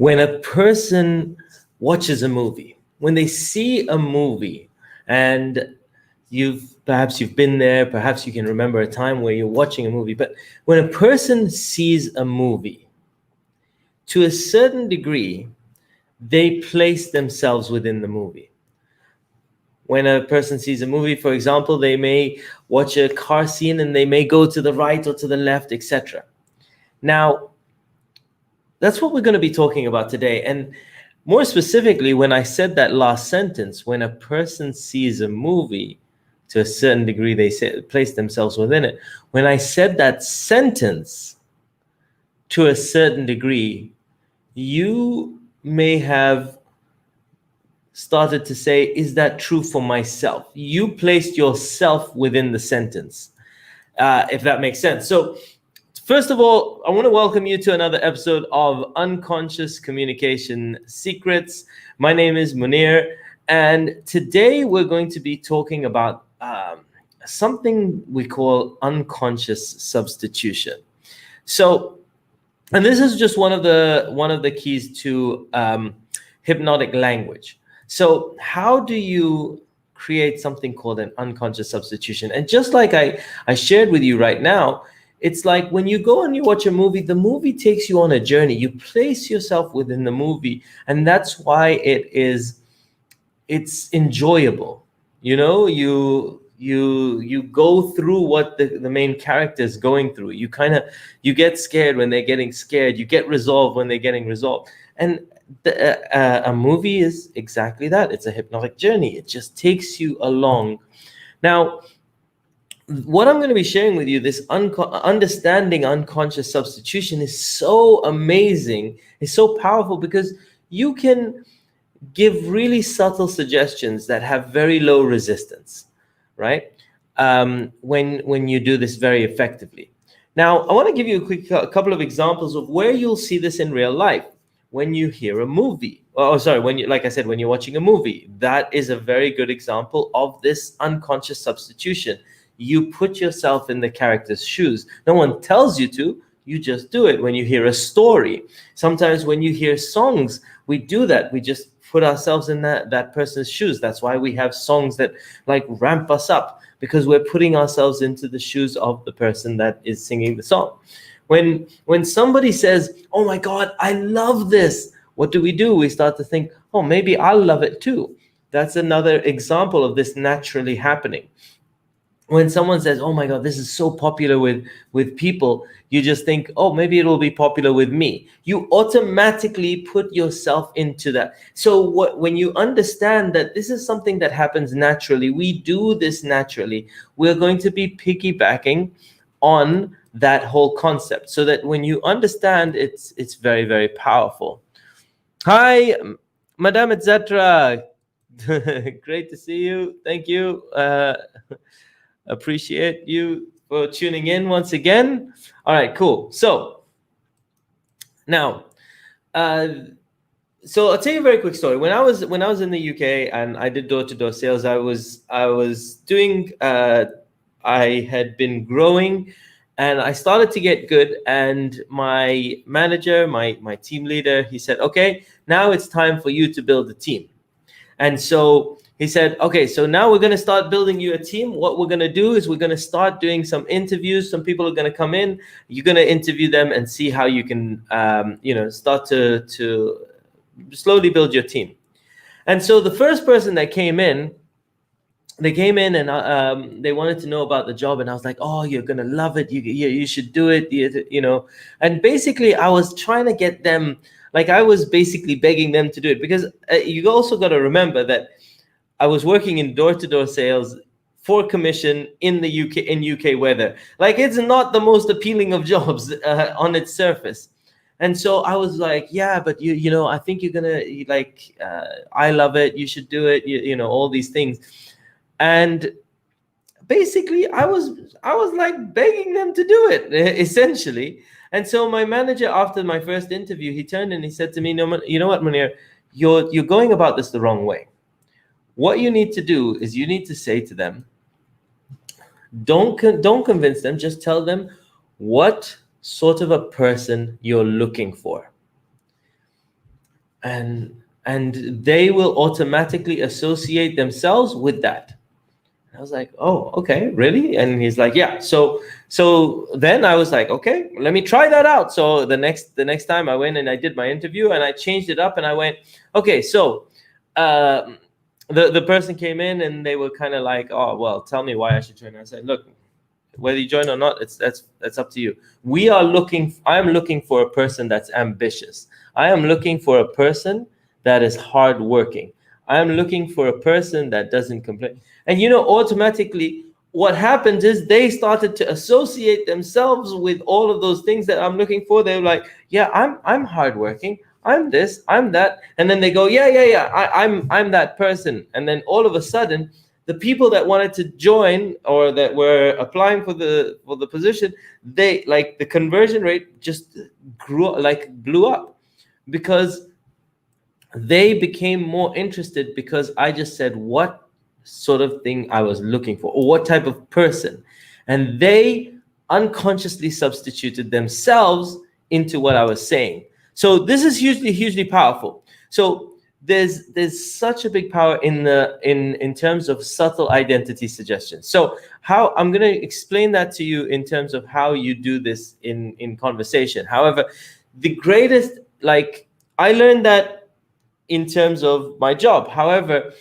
When a person watches a movie, when they see a movie, and perhaps you've been there, perhaps you can remember a time where you're watching a movie, but when a person sees a movie, to a certain degree, they place themselves within the movie. When a person sees a movie, for example, they may watch a car scene and they may go to the right or to the left, etc. Now, that's what we're going to be talking about today. And more specifically, when I said that last sentence, when a person sees a movie, to a certain degree, they place themselves within it. When I said that sentence, to a certain degree, you may have started to say, is that true for myself? You placed yourself within the sentence, if that makes sense. So first of all, I want to welcome you to another episode of Unconscious Communication Secrets. My name is Muneer, and today we're going to be talking about something we call unconscious substitution. So, and this is just one of the keys to hypnotic language. So how do you create something called an unconscious substitution? And just like I shared with you right now, it's like when you go and you watch a movie, the movie takes you on a journey. You place yourself within the movie, and that's why it's enjoyable. You know, you go through what the main character is going through. You get scared when they're getting scared. You get resolved when they're getting resolved. And a movie is exactly that. It's a hypnotic journey. It just takes you along. Now, what I'm going to be sharing with you, this understanding unconscious substitution, is so amazing. It's so powerful because you can give really subtle suggestions that have very low resistance, right? When you do this very effectively. Now, I want to give you a couple of examples of where you'll see this in real life. When you hear a movie, like I said, when you're watching a movie, that is a very good example of this unconscious substitution. You put yourself in the character's shoes. No one tells you to, you just do it. When you hear a story, sometimes when you hear songs, we do that. We just put ourselves in that person's shoes. That's why we have songs that like ramp us up, because we're putting ourselves into the shoes of the person that is singing the song. When somebody says, oh my God, I love this, what do? We start to think, oh, maybe I'll love it too. That's another example of this naturally happening. When someone says, oh my God, this is so popular with people, you just think, oh, maybe it'll be popular with me. You automatically put yourself into that. So when you understand that this is something that happens naturally, we do this naturally, we're going to be piggybacking on that whole concept, so that when you understand, it's very, very powerful. Hi, Madame etc. Great to see you. Thank you. Appreciate you for tuning in once again. All right, cool. So now, so I'll tell you a very quick story. When I was in the UK and I did door-to-door sales, I was doing. I had been growing, and I started to get good. And my manager, my team leader, he said, "Okay, now it's time for you to build a team." And so he said, okay, so now we're going to start building you a team. What we're going to do is we're going to start doing some interviews. Some people are going to come in. You're going to interview them and see how you can, start to slowly build your team. And so the first person that came in, and they wanted to know about the job. And I was like, oh, you're going to love it. You should do it, And basically, I was trying to get them, like I was basically begging them to do it, because you also got to remember that I was working in door-to-door sales for commission in the UK weather. Like, it's not the most appealing of jobs on its surface. And so I was like, yeah, but I think you're gonna like. I love it. You should do it. All these things. And basically, I was like begging them to do it, essentially. And so my manager, after my first interview, he turned and he said to me, "No, you know what, Muneer, you're going about this the wrong way. What you need to do is you need to say to them, don't convince them, just tell them what sort of a person you're looking for. and they will automatically associate themselves with that. I was like, oh, okay, really? And he's like, yeah. So then I was like, okay, let me try that out. So the next time I went and I did my interview and I changed it up and I went, okay, so the person came in and they were kind of like, oh, well, tell me why I should join. I said, look, whether you join or not, that's up to you. I'm looking for a person that's ambitious. I am looking for a person that is hardworking. I'm looking for a person that doesn't complain. And automatically what happens is they started to associate themselves with all of those things that I'm looking for. They're like, yeah, I'm hardworking. I'm this, I'm that. And then they go, yeah, I'm that person. And then all of a sudden, the people that wanted to join or that were applying for the position, they like the conversion rate just blew up, because they became more interested because I just said what sort of thing I was looking for or what type of person, and they unconsciously substituted themselves into what I was saying. So this is hugely powerful. So there's such a big power in terms of subtle identity suggestion. So how I'm going to explain that to you in terms of how you do this in conversation. However, the greatest, like, I learned that in terms of my job. However,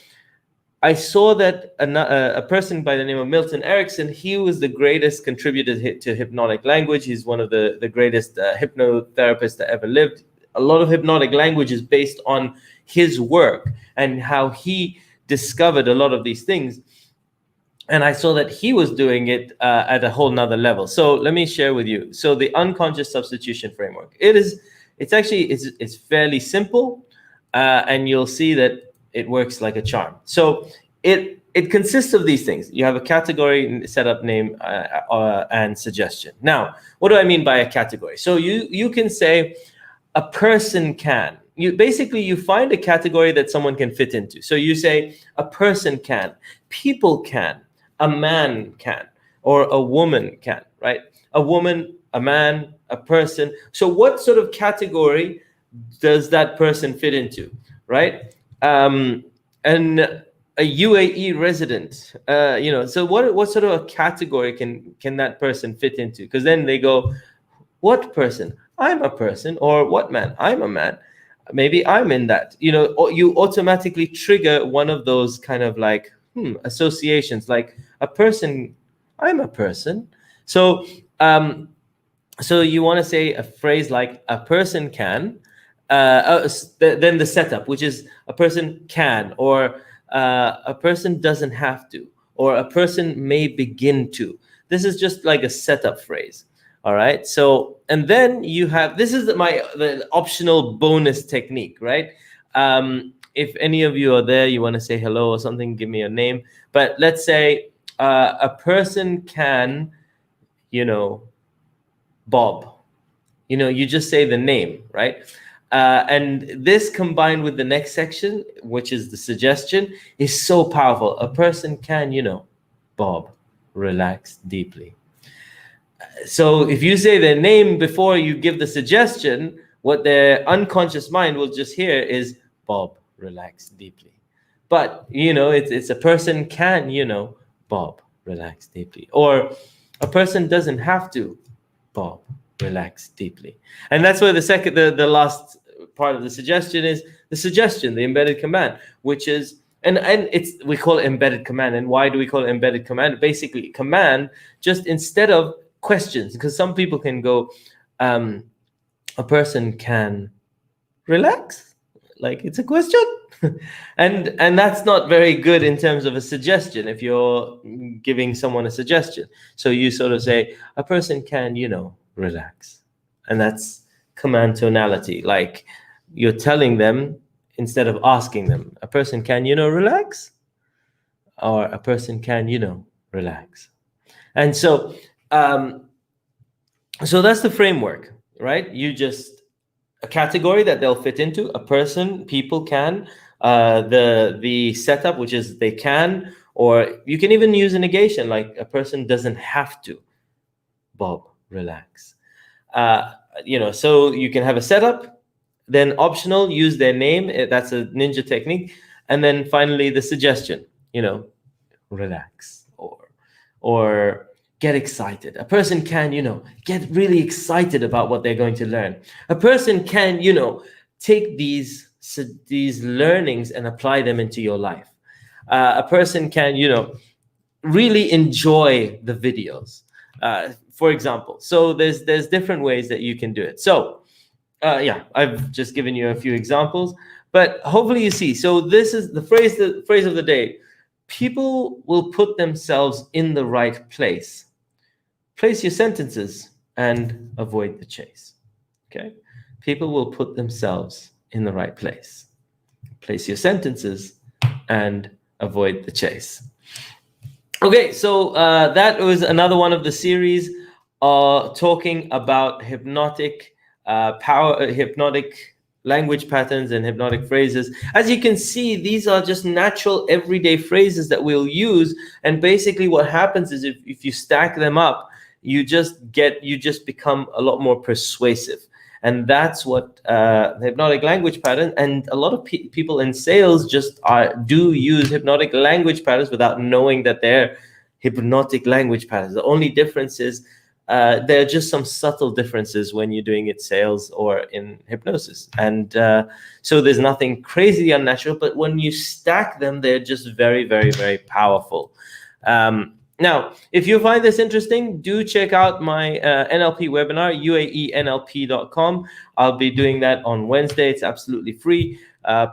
I saw that a person by the name of Milton Erickson, he was the greatest contributor to hypnotic language. He's one of the greatest hypnotherapists that ever lived. A lot of hypnotic language is based on his work and how he discovered a lot of these things. And I saw that he was doing it at a whole nother level. So let me share with you. So the unconscious substitution framework, it's fairly simple, and you'll see that it works like a charm. So it consists of these things. You have a category, setup, name, and suggestion. Now, what do I mean by a category? So you can say a person can. You find a category that someone can fit into. So you say a person can, people can, a man can, or a woman can, right? A woman, a man, a person. So what sort of category does that person fit into, right? And a UAE resident, so what sort of a category can that person fit into? Because then they go, what person? I'm a person. Or what man? I'm a man. Maybe I'm in that. Or you automatically trigger one of those kind of like associations, like a person. I'm a person. So so you want to say a phrase like a person can. Then the setup, which is a person can, or a person doesn't have to, or a person may begin to. This is just like a setup phrase. All right. So, and then you have, this is the optional bonus technique, right? If any of you are there, you want to say hello or something, give me a name. But let's say a person can, Bob. You just say the name, right? And this combined with the next section, which is the suggestion, is so powerful. A person can, Bob, relax deeply. So if you say their name before you give the suggestion, what their unconscious mind will just hear is Bob, relax deeply. But, it's a person can, Bob, relax deeply. Or a person doesn't have to, Bob, relax deeply. And that's where the last part of the suggestion is the suggestion, the embedded command, which is, and we call it embedded command. And why do we call it embedded command? Basically, command, just instead of questions, because some people can go, a person can relax, like it's a question. and that's not very good in terms of a suggestion if you're giving someone a suggestion. So you sort of say a person can, relax, and that's command tonality, like you're telling them instead of asking them. A person can, relax, or a person can, relax. And so so that's the framework, right? You just, a category that they'll fit into, a person, people can, the setup, which is they can, or you can even use a negation, like a person doesn't have to, Bob, relax. So you can have a setup, Then optional, use their name. That's a ninja technique. And then finally, the suggestion, relax or get excited. A person can, get really excited about what they're going to learn. A person can, take these learnings and apply them into your life. A person can, really enjoy the videos. For example, so there's different ways that you can do it. So yeah, I've just given you a few examples, but hopefully you see. So this is the phrase of the day. People will put themselves in the right place. Place your sentences and avoid the chase. Okay? People will put themselves in the right place. Place your sentences and avoid the chase. Okay, so that was another one of the series talking about hypnotic hypnotic language patterns and hypnotic phrases. As you can see, these are just natural everyday phrases that we'll use. And basically what happens is if you stack them up, you just become a lot more persuasive. And that's what the hypnotic language pattern, and a lot of people in sales just do use hypnotic language patterns without knowing that they're hypnotic language patterns. The only difference is there are just some subtle differences when you're doing it sales or in hypnosis. And so there's nothing crazy unnatural, but when you stack them, they're just very, very, very powerful. Now, if you find this interesting, do check out my NLP webinar, uaenlp.com. I'll be doing that on Wednesday. It's absolutely free.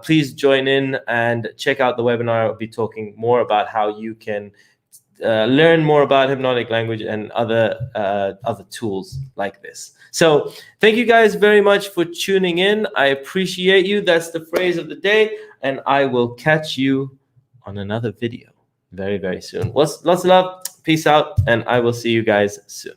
Please join in and check out the webinar. I'll be talking more about how you can learn more about hypnotic language and other tools like this. So thank you guys very much for tuning in. I appreciate you. That's the phrase of the day, and I will catch you on another video very, very soon. Lots of love. Peace out, and I will see you guys soon.